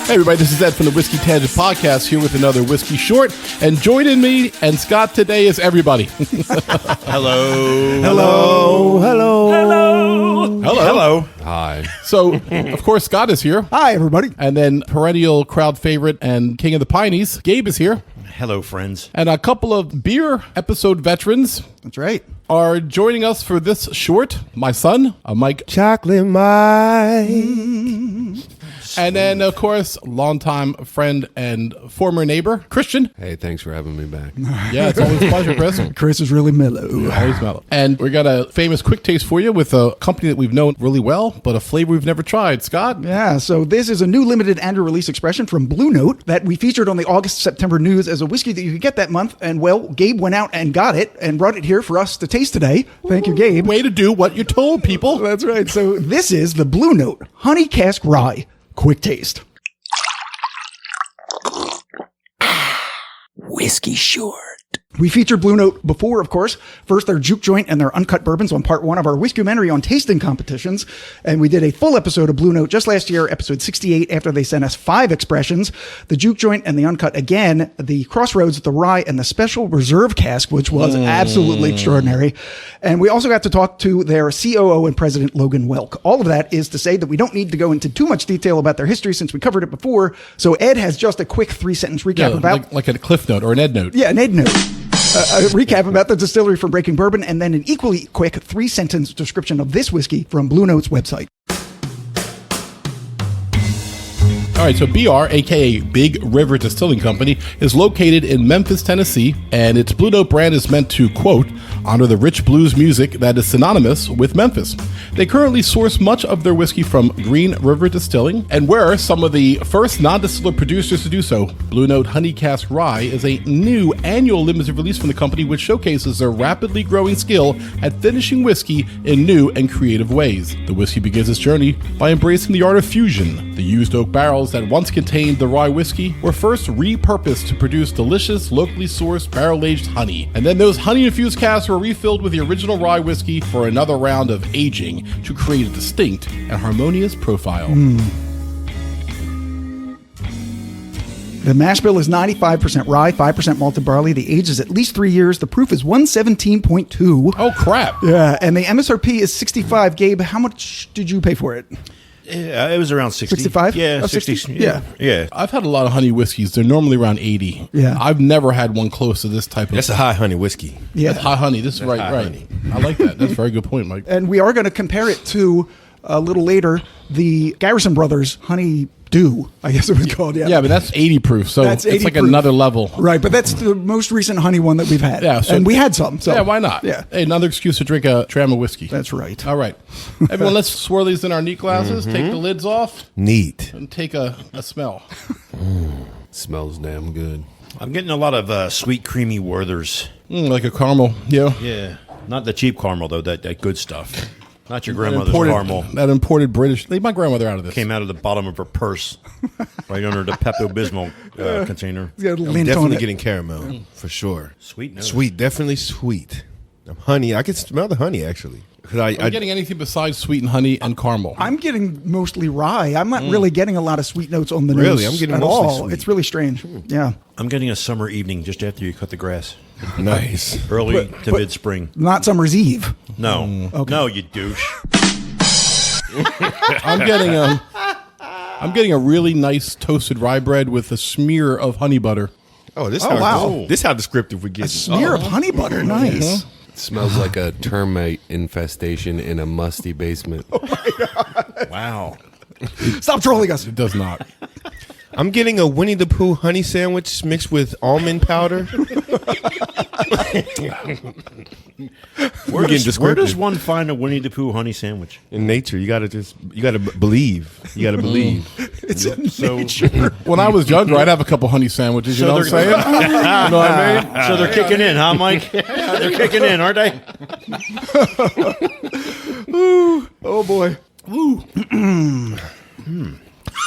Hey everybody, this is Ed from the Whiskey Tangent Podcast here with another Whiskey Short. And joining me and Scott today is everybody. Hello. Hello. Hello. Hello. Hello. Hi. So, of course, Scott is here. Hi, everybody. And then perennial crowd favorite and king of the Pineys, Gabe is here. Hello, friends. And a couple of beer episode veterans That's right. are joining us for this short. My son, Mike. Chocolate Mike. And then, of course, longtime friend and former neighbor, Christian. Hey, thanks for having me back. Yeah, it's always a pleasure, Chris. Chris is really mellow. Always mellow. And we got a famous quick taste for you with a company that we've known really well, but a flavor we've never tried. Scott? Yeah, so this is a new limited annual release expression from Blue Note that we featured on the August-September news as a whiskey that you could get that month. And, well, Gabe went out and got it and brought it here for us to taste today. Thank you, Gabe. Way to do what you're told, people. That's right. So this is the Blue Note Honey Cask Rye Quick Taste. Whiskey Short. We featured Blue Note before, of course. First, their juke joint and their uncut bourbons on part one of our Whiskey-umentary on tasting competitions. And we did a full episode of Blue Note just last year, episode 68, after they sent us 5 expressions. The juke joint and the uncut again, the Crossroads, the Rye, and the Special Reserve Cask, which was absolutely extraordinary. And we also got to talk to their COO and president, Logan Welk. All of that is to say that we don't need to go into too much detail about their history since we covered it before. So Ed has just a quick 3-sentence recap about... Like a cliff note or an Ed note. Yeah, an Ed note. A recap about the distillery from Breaking Bourbon, and then an equally quick 3-sentence description of this whiskey from Blue Note's website. All right, so BR, a.k.a. Big River Distilling Company, is located in Memphis, Tennessee, and its Blue Note brand is meant to, quote, honor the rich blues music that is synonymous with Memphis. They currently source much of their whiskey from Green River Distilling, and we're some of the first non-distiller producers to do so. Blue Note Honey Cask Rye is a new annual limited release from the company which showcases their rapidly growing skill at finishing whiskey in new and creative ways. The whiskey begins its journey by embracing the art of fusion. The used oak barrels that once contained the rye whiskey were first repurposed to produce delicious, locally sourced barrel-aged honey. And then those honey-infused casks were refilled with the original rye whiskey for another round of aging to create a distinct and harmonious profile. The mash bill is 95% rye, 5% malted barley. The age is at least 3 years. The proof is 117.2. Oh, crap. Yeah, and the MSRP is 65. Gabe, how much did you pay for it? Yeah, it was around 60. 65? Yeah, Oh, 60. 60? Yeah. I've had a lot of honey whiskeys. They're normally around 80. Yeah. I've never had one close to this type of... That's a high honey whiskey. Yeah. That's high honey. This is right. honey. I like that. That's a very good point, Mike. And we are going to compare it to, a little later, the Garrison Brothers Honey Dew, I guess it was called. Yeah, but that's 80 proof, so That's it's 80 like proof. another level. Right, but that's the most recent honey one that we've had. Yeah, so- and we had some. So. Yeah, why not? Yeah. Hey, another excuse to drink a dram of whiskey. That's right. All right. Everyone, let's swirl these in our neat glasses, take the lids off, Neat. and take a smell. Smells damn good. I'm getting a lot of sweet, creamy Werthers. Like a caramel. Yeah. Yeah. Not the cheap caramel, though, that good stuff. Not your grandmother's caramel. That imported British. Leave my grandmother out of this. Came out of the bottom of her purse, right under the Pepto-Bismol container. It's got a little I'm mint on definitely it. getting caramel, for sure. Sweet note. Sweet, definitely sweet. Honey, I can smell the honey, actually. 'Cause I'm getting anything besides sweet and honey and caramel. I'm getting mostly rye. I'm not really getting a lot of sweet notes on the nose. Really? I'm getting at mostly all. sweet. It's really strange. Yeah. I'm getting a summer evening just after you cut the grass. Nice. Early to mid-spring. Not Summer's Eve. No. Okay. No, you douche. I'm getting a really nice toasted rye bread with a smear of honey butter. Oh, this Oh, how wow. this how descriptive we get. A smear of honey butter. Nice. It smells like a termite infestation in a musty basement. Wow. Stop trolling us. It does not. I'm getting a Winnie the Pooh honey sandwich mixed with almond powder. Where does one find a Winnie the Pooh honey sandwich? In nature, you gotta believe. You gotta believe. It's in So, nature. When I was younger, I'd have a couple honey sandwiches. You know what I'm saying? You know what I mean? so they're kicking in, huh, Mike? They're kicking in, aren't they? Oh, boy. Ooh.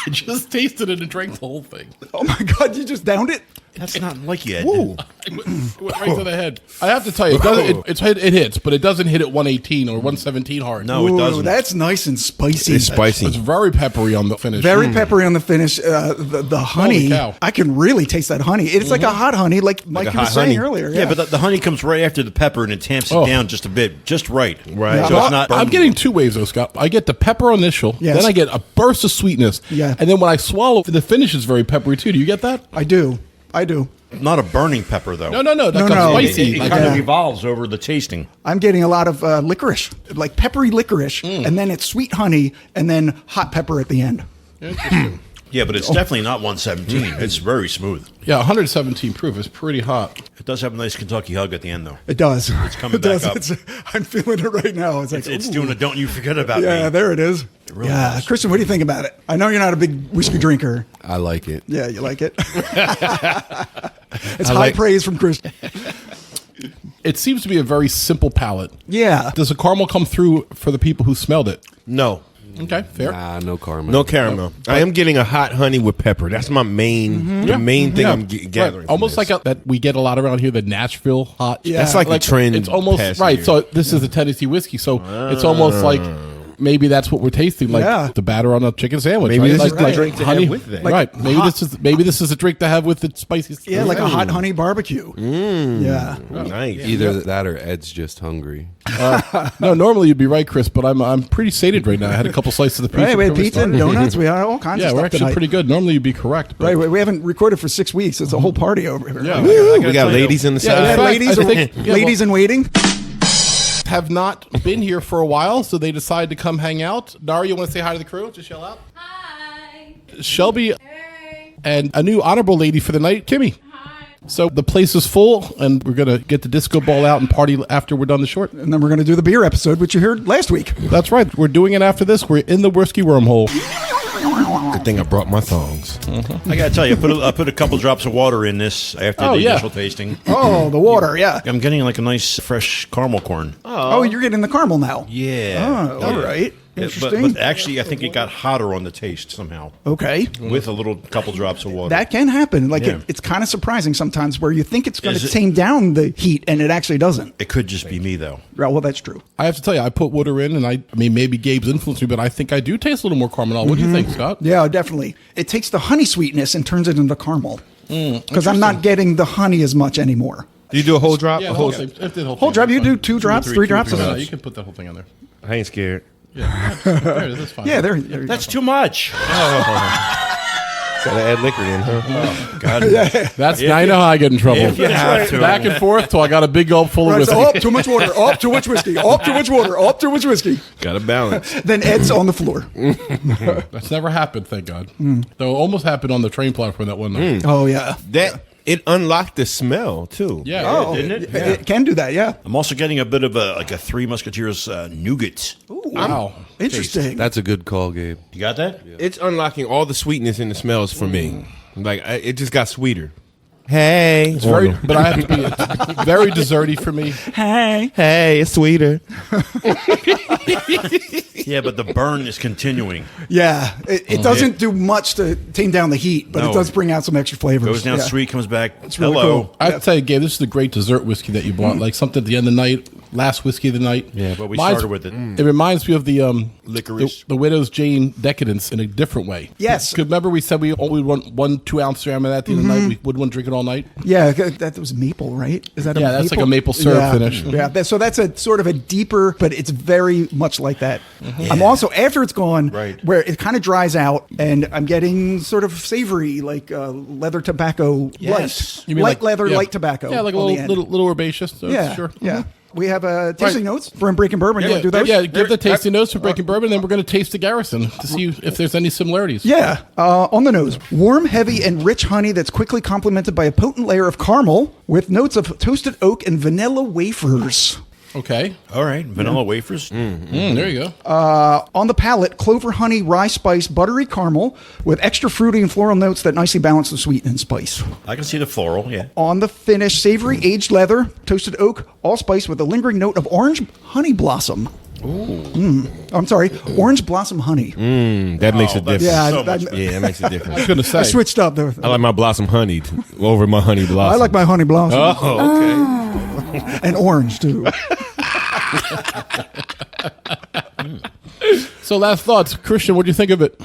I just tasted it and drank the whole thing. Oh, my God. You just downed it? That's not like you. Ooh. Right to the head. I have to tell you, it hits, but it doesn't hit at 118 or 117 hard. No, it doesn't. That's nice and spicy. It's spicy. It's very peppery on the finish. Very peppery on the finish. The honey, cow. I can really taste that honey. It's like a hot honey, like Mike a was hot saying honey. earlier. Yeah, but the honey comes right after the pepper and it tamps it down just a bit, just right. Right. Yeah, So well, it's not. I'm getting two waves though, Scott. I get the pepper initial, Yes. then I get a burst of sweetness, Yeah. and then when I swallow, the finish is very peppery too. Do you get that? I do. not a burning pepper though. No, like No, a no. spicy. It like kind a- of evolves over the tasting. I'm getting a lot of licorice, like peppery licorice, and then it's sweet honey, and then hot pepper at the end. Interesting. Yeah, but it's definitely not 117. It's very smooth. Yeah, 117 proof is pretty hot. It does have a nice Kentucky hug at the end though. It does. It's coming It does. back up. I'm feeling it right now. It's like It's ooh. doing a don't you forget about Yeah, me. there it is. really Yeah, does. Christian, what do you think about it? I know you're not a big whiskey drinker. I like it. Yeah, you like it. It's I high like- praise from Christian. It seems to be a very simple palate. Yeah. Does the caramel come through for the people who smelled it? No. Okay, fair. Nah, no caramel. No caramel. I am getting a hot honey with pepper. That's my main, the main thing I'm gathering. Right. Almost from like that we get a lot around here, the Nashville hot. Yeah. That's like a trend. It's almost past right. year. So this is a Tennessee whiskey. So it's almost like maybe that's what we're tasting, like Yeah. the batter on a chicken sandwich. Maybe right? this like, is the like drink to honey, have with that. Right. Maybe this is a drink to have with the spicy. Yeah, like a hot honey barbecue. Yeah. nice. Either that or Ed's just hungry. No, normally you'd be right, Chris, but I'm pretty sated right now. I had a couple slices of the pizza. Right, we had before pizza and started. donuts. We had all kinds Yeah, of we're stuff actually tonight. pretty good. Normally you'd be correct. But Right, we haven't recorded for 6 weeks. It's a whole party over here. Yeah. We got ladies in the Yeah, side. in Yeah, fact, ladies, I think- yeah, ladies in waiting. have not been here for a while, so they decided to come hang out. Nara, you want to say hi to the crew? Just yell out. Hi. Shelby Hey. and a new honorable lady for the night, Kimmy. Hi. So the place is full, and we're going to get the disco ball out and party after we're done the short. And then we're going to do the beer episode, which you heard last week. That's right. We're doing it after this. We're in the whiskey wormhole. Good thing I brought my thongs. I gotta tell you, I put a couple drops of water in this after Oh, the yeah. initial tasting. Oh, the water, yeah. I'm getting like a nice fresh caramel corn. Oh, you're getting the caramel now. Yeah. Oh, all right. Yeah, Interesting. But actually, I think it got hotter on the taste somehow Okay. with a little couple drops of water. That can happen. Like Yeah. it's kind of surprising sometimes where you think it's going Is to it- tame down the heat and it actually doesn't. It could just be me though. Right, well, that's true. I have to tell you, I put water in, and I mean, maybe Gabe's influenced me, but I think I do taste a little more caramel. What do you think, Scott? Yeah, definitely. It takes the honey sweetness and turns it into caramel. Because I'm not getting the honey as much anymore. Do you do a whole drop? Yeah, A the whole, whole thing. If the whole Whole thing, drop, that's you do fine. 2 drops, 3 drops. No, you can put that whole thing on there. I ain't scared. Yeah, there it is. That's fine. Yeah, there you That's go. too much. Gotta add liquor in, huh? God. That's now you know how I get in trouble. If you have to. Back and forth till I got a big gulp full of Right, whiskey. so, too much water. Oh, too much whiskey. Oh, too much water. Oh, too much whiskey. Gotta balance. Then Ed's on the floor. That's never happened, thank God. Though it almost happened on the train platform that one night. Oh, yeah. That it unlocked the smell too. Yeah. Oh, Didn't it? it can do that, yeah. I'm also getting a bit of a Three Musketeers nougat. Wow. Interesting. That's a good call, Gabe. You got that? It's unlocking all the sweetness in the smells for me. Like it just got sweeter. Hey, It's very, but I have to be it's very desserty for me. hey, it's sweeter. Yeah, but the burn is continuing. Yeah, it doesn't do much to tame down the heat, but No. it does bring out some extra flavors. Goes down Yeah. sweet, comes back. really Hello. cool. I have to tell you, Gabe, this is the great dessert whiskey that you bought. Like something at the end of the night, last whiskey of the night. Yeah, but we Mine's- started with it. It reminds me of the Licorice. the Widow's Jane decadence in a different way. Yes. 'Cause remember we said we only want 1 2-ounce gram of that at the end of the night. We wouldn't want to drink it all night. Yeah, that was maple, right? Is that Yeah, that's like a maple syrup yeah. finish. Yeah, so that's a sort of a deeper, but it's very much like that. I'm also after it's gone, Right. where it kind of dries out, and I'm getting sort of savory, like leather tobacco Yes. light, You mean light like- leather, yeah. light tobacco. Yeah, like a on the little end. little herbaceous. So Yeah, sure. yeah. We have tasting Right. notes from Breaking Bourbon. You Yeah, want to do those? yeah, give the tasting notes for Breaking Bourbon, then we're going to taste the Garrison to see if there's any similarities. Yeah, on the nose. Warm, heavy, and rich honey that's quickly complemented by a potent layer of caramel with notes of toasted oak and vanilla wafers. Okay. All right. Vanilla wafers. There you go. On the palate, clover, honey, rye spice, buttery caramel with extra fruity and floral notes that nicely balance the sweet and spice. I can see the floral, yeah. On the finish, savory aged leather, toasted oak, allspice with a lingering note of orange honey blossom. I'm sorry, orange blossom honey. That makes a difference. Yeah, so that- much. Yeah, that makes a I difference. was going to say. I switched up. I like my blossom honeyed over my honey blossom. I like my honey blossom Oh, okay. and orange too. So last thoughts. Christian, what do you think of it?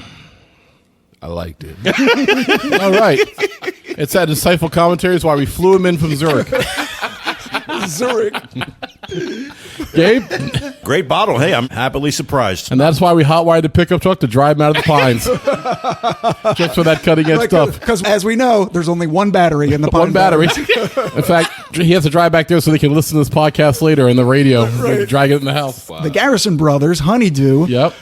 I liked it. All right. It's that insightful commentary is why we flew him in from Zurich. Zurich. Gabe? Great bottle. Hey, I'm happily surprised. And that's why we hotwired the pickup truck to drive him out of the pines. Just for that cutting edge stuff. Because as we know, there's only one battery in the One Pine battery. In fact, he has to drive back there so they can listen to this podcast later in the radio. Drag it in the house. The Garrison brothers, Honeydew. Yep.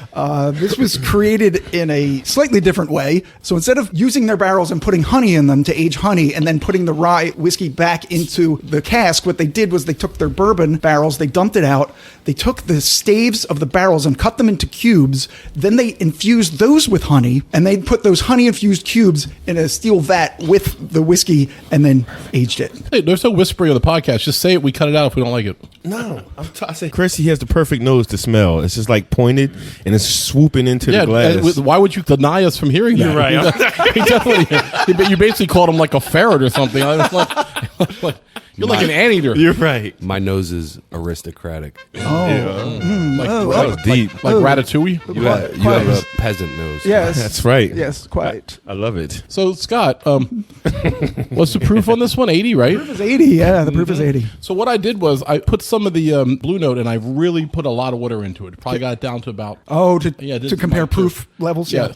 This was created in a slightly different way. So instead of using their barrels and putting honey in them to age honey and then putting the rye whiskey back into the cask, what they did was they took their bourbon barrels, they dumped it out, they took the staves of the barrels and cut them into cubes, then they infused those with honey, and they put those honey-infused cubes in a steel vat with the whiskey and then aged it. Hey, there's no whispering on the podcast. Just say it. We cut it out if we don't like it. No, I say Chris, he has the perfect nose to smell. It's just like pointed and it's swooping into the glass. and why would you deny us from hearing that? You're right. He definitely. You basically called him like a ferret or something. I was like, you're like an anteater. You're right. My nose is aristocratic. Like, That was deep. like Ratatouille. You have a peasant nose. Yes. That's right. Yes, quite. I love it. So Scott, what's the proof on this one? 80, right? Proof is 80, yeah, the proof is 80. So what I did was I put some of the Blue Note and I really put a lot of water into it. Probably got it down to about. Oh, to this to is compare my proof levels? Yeah.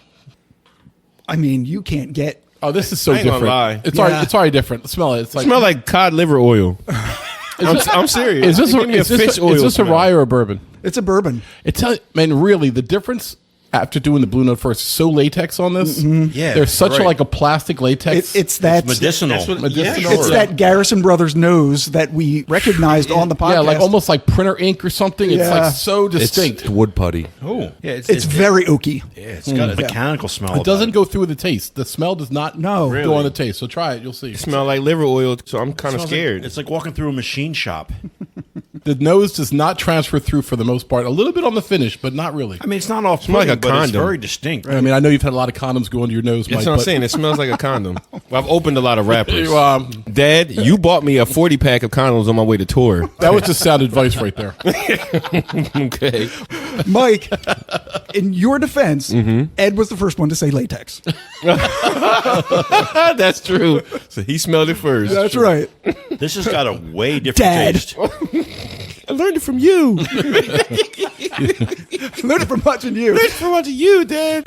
I mean, you can't get... Oh, this is so I ain't gonna different. lie. It's already different. Smell it. It's like Smell like cod liver oil. I'm serious. Is this Give me a fish oil is this a smell. rye or a bourbon? It's a bourbon. Man, really, the difference after doing the Blue Note first is so latex on this. Yeah, There's such right. a plastic latex. It's that... Medicinal. medicinal. It's that Garrison Brothers nose that we recognized on the podcast. Yeah, like almost like printer ink or something. It's Yeah. like so distinct. It's wood putty. Oh, yeah. It's very oaky. Yeah, it's got a mechanical smell. It doesn't go through the taste. The smell does not No. go Really? on the taste. So try it. You'll see. Smell like liver oil, so I'm kind of scared. It's like walking through a machine shop. The nose does not transfer through for the most part. A little bit on the finish, but not really. I mean, it's not off Smell like a but it's condom. very distinct. I mean, I know you've had a lot of condoms go into your nose, That's Mike. what I'm but saying. It smells like a condom. Well, I've opened a lot of wrappers. You, Dad, you bought me a 40-pack of condoms on my way to tour. that was just sound advice right there. Okay. Mike, in your defense, Ed was the first one to say latex. That's true. So he smelled it first. That's right. This has got a way different Dad. taste. I learned it from you. Learned it from watching you. From watching you, Dad.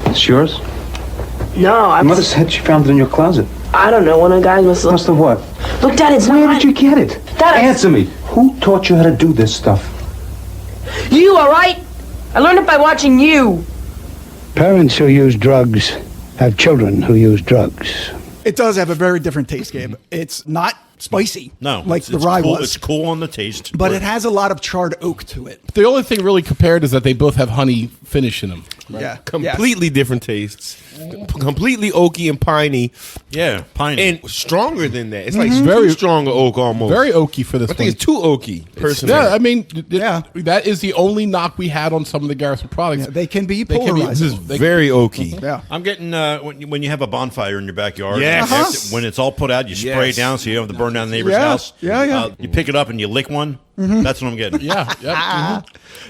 It's yours? No, My mother said she found it in your closet. I don't know. One of the guys must Must have what? Look, Dad, it's Where not. did you get it? Dad, Answer me. Who taught you how to do this stuff? You, all right? I learned it by watching you. Parents who use drugs have children who use drugs. It does have a very different taste, Gabe. It's not spicy. No, like it's the rye cool. was. It's cool on the taste, But it has a lot of charred oak to it. The only thing really compared is that they both have honey finish in them. Yeah. Completely different tastes. Completely oaky and piney. yeah, piney. And stronger than that. It's like Very- too strong of oak almost. Very oaky for this I one. think it's too oaky, personally. Yeah, I mean, Yeah. that is the only knock we had on some of the Garrison products. Yeah, they can be They can be- polarizing. they- Very oaky. Yeah. I'm getting when you have a bonfire in your backyard. Yes. after- when it's all put out, you spray Yes. it down so you don't have to burn down the neighbor's Yeah. house. Yeah. You pick it up and you lick one. That's what I'm getting. Yeah, yeah.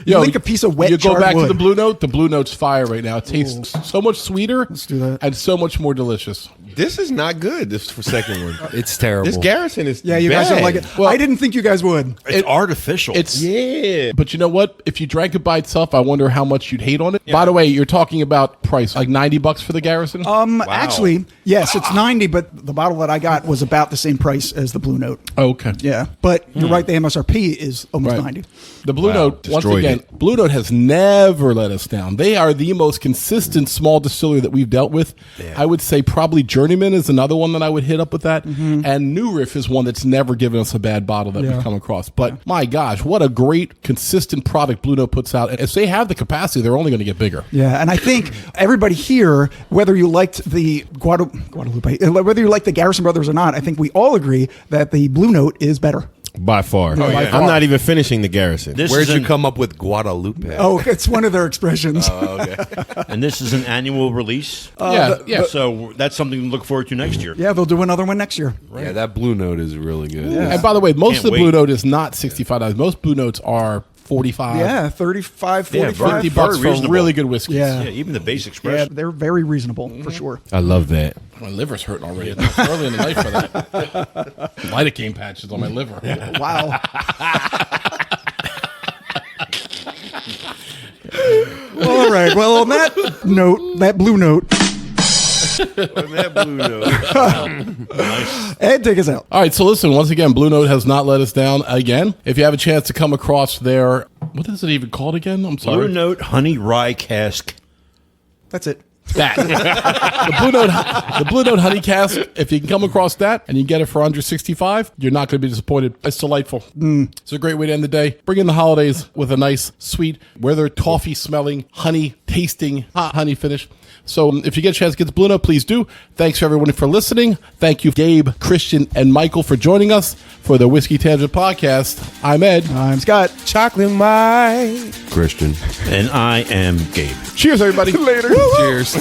You lick a piece of wet You go charred back to wood. the Blue Note. The Blue Note's fire right now. It tastes so much sweeter. do that. And so much more delicious. This is not good, this for second one. It's terrible. This Garrison is Yeah, you guys don't bad. like it. Well- I didn't think you guys would. It's artificial. It's Yeah. But you know what? If you drank it by itself, I wonder how much you'd hate on it. By the way, you're talking about price, like $90 for the Garrison. Actually, yes, it's 90, but the bottle that I got was about the same price as the Blue Note. Okay. Yeah, but you're right. The MSRP is almost Right. 90. The Blue Note, once destroyed again, Blue Note has never let us down. They are the most consistent small distillery that we've dealt with. I would say probably Journeyman is another one that I would hit up with that. And New Riff is one that's never given us a bad bottle that we've come across. But my gosh, what a great, consistent product Blue Note puts out. And if they have the capacity, they're only going to get bigger. Yeah, and I think everybody here, whether you liked the Guadalupe, whether you like the Garrison Brothers or not, I think we all agree that the Blue Note is better. By far. by far. I'm not even finishing the Garrison. Where'd you come up with Guadalupe? Oh, it's one of their expressions. And this is an annual release. Yeah. So that's something to look forward to next year. Yeah, they'll do another one next year. Yeah, that Blue Note is really good. Yeah. And by the way, most Can't of the Blue wait. Note is not $65. Most Blue Notes are $45. Yeah, 35, Yeah, 45. $50 very for reasonable. really good whiskeys. Yeah. Yeah, even the base Yeah, express. they're very reasonable for sure. I love that. My liver's hurting already. It's early in the night for that. Lidocaine patches on my liver. Wow. All right. Well, on that note, that blue note, that Blue Note. Ed, take us out. All right, so listen, once again, Blue Note has not let us down again. If you have a chance to come across their, what is it even called again? I'm sorry. Blue Note Honey Rye Cask. That's it. That. the Blue Note Honey Cask, if you can come across that and you get it for under $65, you're not going to be disappointed. It's delightful. It's a great way to end the day. Bring in the holidays with a nice, sweet, whether toffee smelling, honey tasting, hot honey finish. So if you get a chance to get the Blue Note, please do. Thanks for everyone for listening. Thank you, Gabe, Christian, and Michael for joining us for the Whiskey Tangent Podcast. I'm Ed. I'm Scott. Chocolate Mike. Christian. And I am Gabe. Cheers, everybody. Later. Cheers.